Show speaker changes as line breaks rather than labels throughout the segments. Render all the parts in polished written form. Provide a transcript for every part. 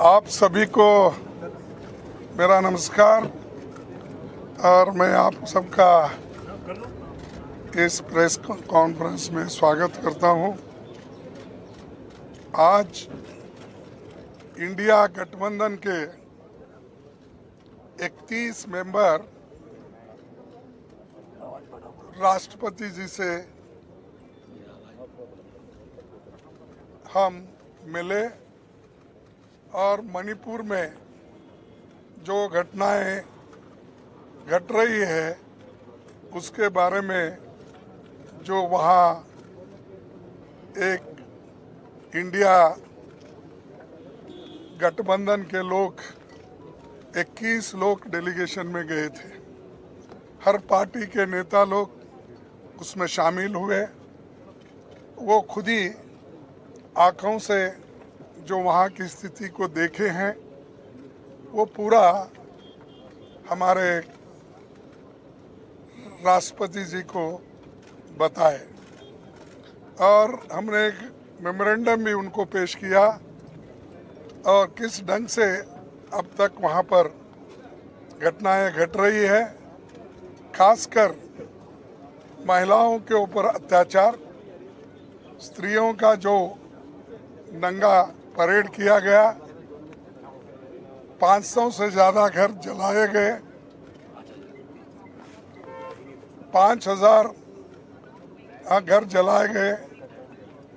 आप सभी को मेरा नमस्कार और मैं आप सबका इस प्रेस कॉन्फ्रेंस में स्वागत करता हूं। आज इंडिया गठबंधन के 31 मेंबर राष्ट्रपति जी से हम मिले और मणिपुर में जो घटनाएं घट रही है उसके बारे में जो वहाँ एक इंडिया गठबंधन के लोग 21 लोग डेलीगेशन में गए थे। हर पार्टी के नेता लोग उसमें शामिल हुए। वो खुद ही आँखों से जो वहाँ की स्थिति को देखे हैं वो पूरा हमारे राष्ट्रपति जी को बताए और हमने एक मेमोरेंडम भी उनको पेश किया और किस ढंग से अब तक वहाँ पर घटनाएं घट रही है, खासकर महिलाओं के ऊपर अत्याचार, स्त्रियों का जो नंगा परेड किया गया, 500 से ज़्यादा घर जलाए गए, 5000 घर जलाए गए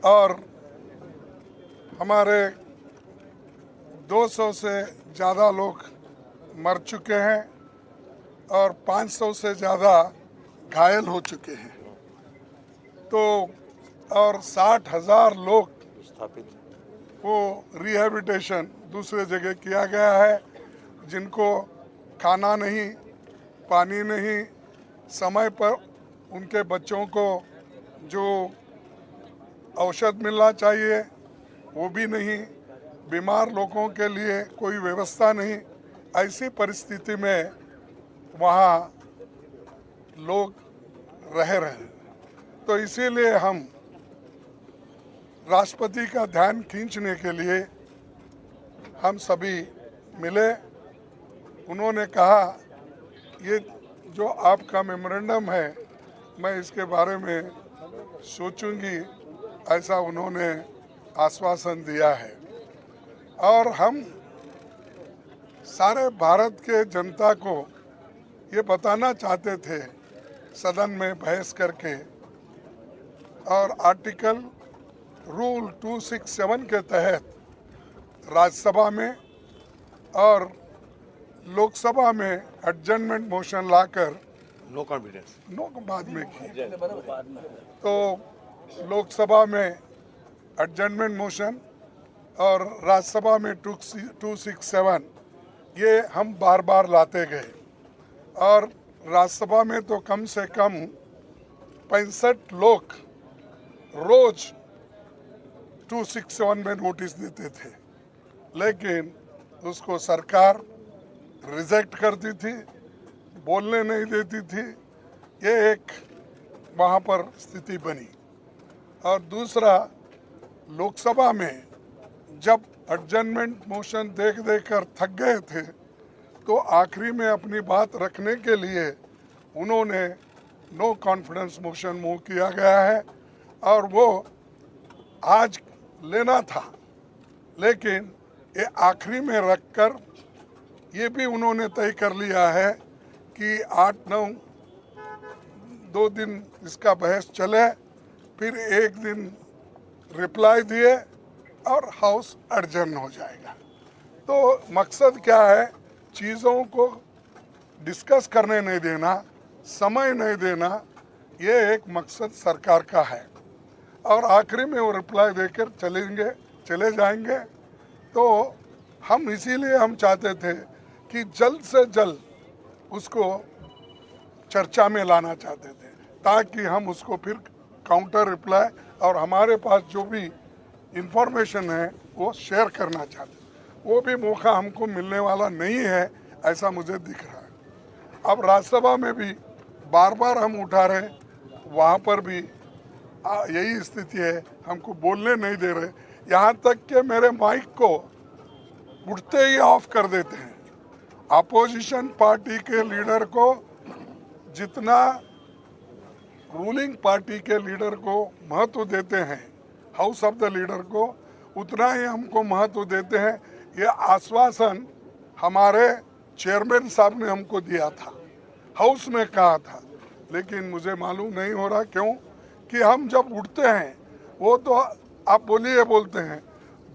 और हमारे 200 से ज़्यादा लोग मर चुके हैं और 500 से ज़्यादा घायल हो चुके हैं। तो और 60,000 लोग वो रिहैबिलिटेशन दूसरे जगह किया गया है, जिनको खाना नहीं, पानी नहीं, समय पर उनके बच्चों को जो औषध मिलना चाहिए वो भी नहीं, बीमार लोगों के लिए कोई व्यवस्था नहीं। ऐसी परिस्थिति में वहाँ लोग रह रहे हैं। तो इसीलिए हम राष्ट्रपति का ध्यान खींचने के लिए हम सभी मिले। उन्होंने कहा ये जो आपका मेमोरेंडम है मैं इसके बारे में सोचूंगी, ऐसा उन्होंने आश्वासन दिया है। और हम सारे भारत के जनता को ये बताना चाहते थे सदन में बहस करके और आर्टिकल रूल 267 के तहत राज्यसभा में और लोकसभा में एडजर्नमेंट मोशन लाकर
नो कॉन्फिडेंस
बाद में की। तो लोकसभा में एडजर्नमेंट मोशन और राज्यसभा में 267 ये हम बार बार लाते गए और राज्यसभा में तो कम से कम 65 लोग रोज 267 में नोटिस देते थे, लेकिन उसको सरकार रिजेक्ट करती थी, बोलने नहीं देती थी। ये एक वहाँ पर स्थिति बनी। और दूसरा, लोकसभा में जब एडजर्नमेंट मोशन देख कर थक गए थे तो आखिरी में अपनी बात रखने के लिए उन्होंने नो कॉन्फिडेंस मोशन मूव किया गया है और वो आज लेना था, लेकिन ये आखिरी में रखकर ये भी उन्होंने तय कर लिया है कि 8-9 2 दिन इसका बहस चले, फिर एक दिन रिप्लाई दिए और हाउस एडजर्न हो जाएगा। तो मकसद क्या है, चीज़ों को डिस्कस करने नहीं देना, समय नहीं देना, ये एक मकसद सरकार का है। और आखिरी में वो रिप्लाई देकर चले जाएंगे। तो हम इसीलिए हम चाहते थे कि जल्द से जल्द उसको चर्चा में लाना चाहते थे, ताकि हम उसको फिर काउंटर रिप्लाई और हमारे पास जो भी इंफॉर्मेशन है वो शेयर करना चाहते। वो भी मौका हमको मिलने वाला नहीं है, ऐसा मुझे दिख रहा है। अब राज्यसभा में भी बार बार हम उठा रहे, वहाँ पर भी यही स्थिति है, हमको बोलने नहीं दे रहे। यहाँ तक कि मेरे माइक को उठते ही ऑफ कर देते हैं। अपोजिशन पार्टी के लीडर को जितना रूलिंग पार्टी के लीडर को महत्व देते हैं, हाउस ऑफ द लीडर को, उतना ही हमको महत्व देते हैं। ये आश्वासन हमारे चेयरमैन साहब ने हमको दिया था, हाउस में कहा था, लेकिन मुझे मालूम नहीं हो रहा क्यों कि हम जब उठते हैं वो तो आप बोलिए बोलते हैं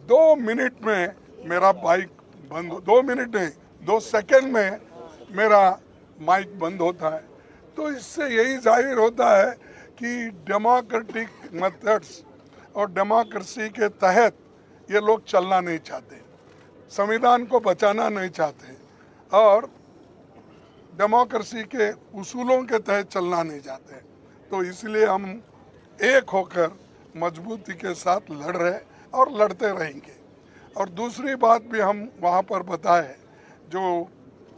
2 मिनट में मेरा बाइक बंद, 2 मिनट नहीं 2 सेकंड में मेरा माइक बंद होता है। तो इससे यही जाहिर होता है कि डेमोक्रेटिक मेथड्स और डेमोक्रेसी के तहत ये लोग चलना नहीं चाहते, संविधान को बचाना नहीं चाहते और डेमोक्रेसी के उसूलों के तहत चलना नहीं चाहते। तो इसलिए हम एक होकर मजबूती के साथ लड़ रहे और लड़ते रहेंगे। और दूसरी बात भी हम वहाँ पर बताए, जो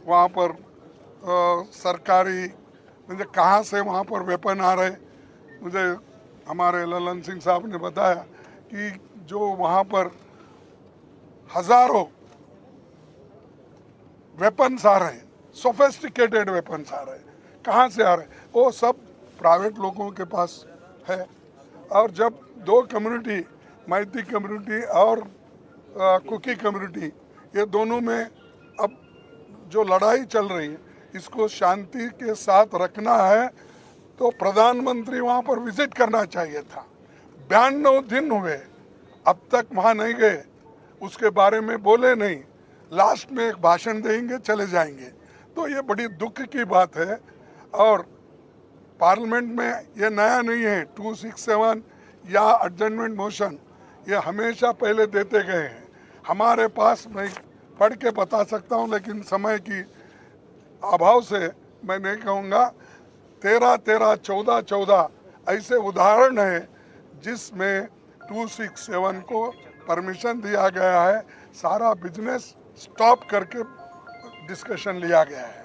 वहाँ पर सरकारी मुझे कहाँ से वहाँ पर वेपन आ रहे, मुझे हमारे ललन सिंह साहब ने बताया कि जो वहाँ पर हजारों वेपन्स आ रहे हैं, सोफिस्टिकेटेड वेपन्स आ रहे हैं, कहाँ से आ रहे हैं? वो सब प्राइवेट लोगों के पास है। और जब 2 कम्युनिटी, मैती कम्युनिटी और कुकी कम्युनिटी, ये दोनों में अब जो लड़ाई चल रही है, इसको शांति के साथ रखना है तो प्रधानमंत्री वहाँ पर विजिट करना चाहिए था। 92 दिन हुए, अब तक वहाँ नहीं गए, उसके बारे में बोले नहीं, लास्ट में एक भाषण देंगे चले जाएंगे। तो ये बड़ी दुख की बात है। और पार्लियामेंट में ये नया नहीं है, 267 या एडजर्नमेंट मोशन ये हमेशा पहले देते गए हैं। हमारे पास मैं पढ़ के बता सकता हूँ, लेकिन समय की अभाव से मैं नहीं कहूँगा। 13-13, 14-14 ऐसे उदाहरण हैं जिसमें 267 को परमिशन दिया गया है, सारा बिजनेस स्टॉप करके डिस्कशन लिया गया है।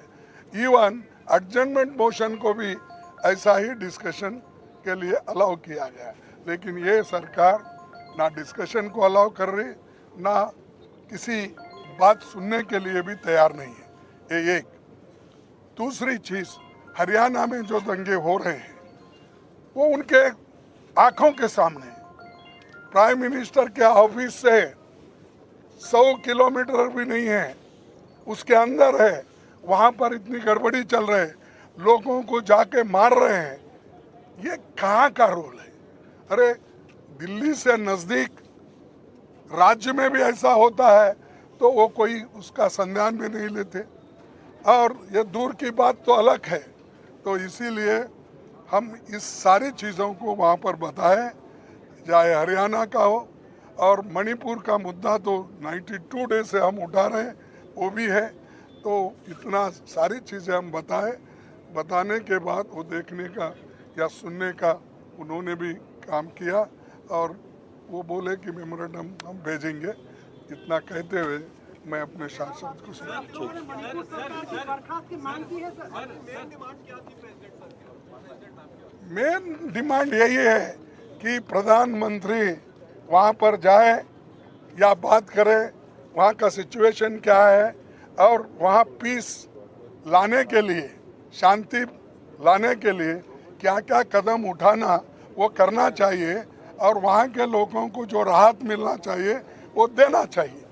इवन एडजर्नमेंट मोशन को भी ऐसा ही डिस्कशन के लिए अलाउ किया गया है। लेकिन ये सरकार ना डिस्कशन को अलाउ कर रही, ना किसी बात सुनने के लिए भी तैयार नहीं है। ये एक। दूसरी चीज़, हरियाणा में जो दंगे हो रहे हैं वो उनके आंखों के सामने, प्राइम मिनिस्टर के ऑफिस से 100 किलोमीटर भी नहीं है, उसके अंदर है। वहाँ पर इतनी गड़बड़ी चल रही है, लोगों को जाके मार रहे हैं। ये कहाँ का रोल है? अरे दिल्ली से नज़दीक राज्य में भी ऐसा होता है तो वो कोई उसका संज्ञान भी नहीं लेते, और ये दूर की बात तो अलग है। तो इसीलिए हम इस सारी चीज़ों को वहाँ पर बताएं, चाहे हरियाणा का हो, और मणिपुर का मुद्दा तो 92 डे से हम उठा रहे हैं, वो भी है। तो इतना सारी चीज़ें हम बताएं, बताने के बाद वो देखने का या सुनने का उन्होंने भी काम किया, और वो बोले कि मेमोरेंडम हम भेजेंगे। इतना कहते हुए मैं अपने शासन को सुना। मेन डिमांड यही है कि प्रधानमंत्री वहाँ पर जाए या बात करे, वहाँ का सिचुएशन क्या है, और वहाँ पीस लाने के लिए, शांति लाने के लिए क्या क्या कदम उठाना वो करना चाहिए, और वहाँ के लोगों को जो राहत मिलना चाहिए वो देना चाहिए।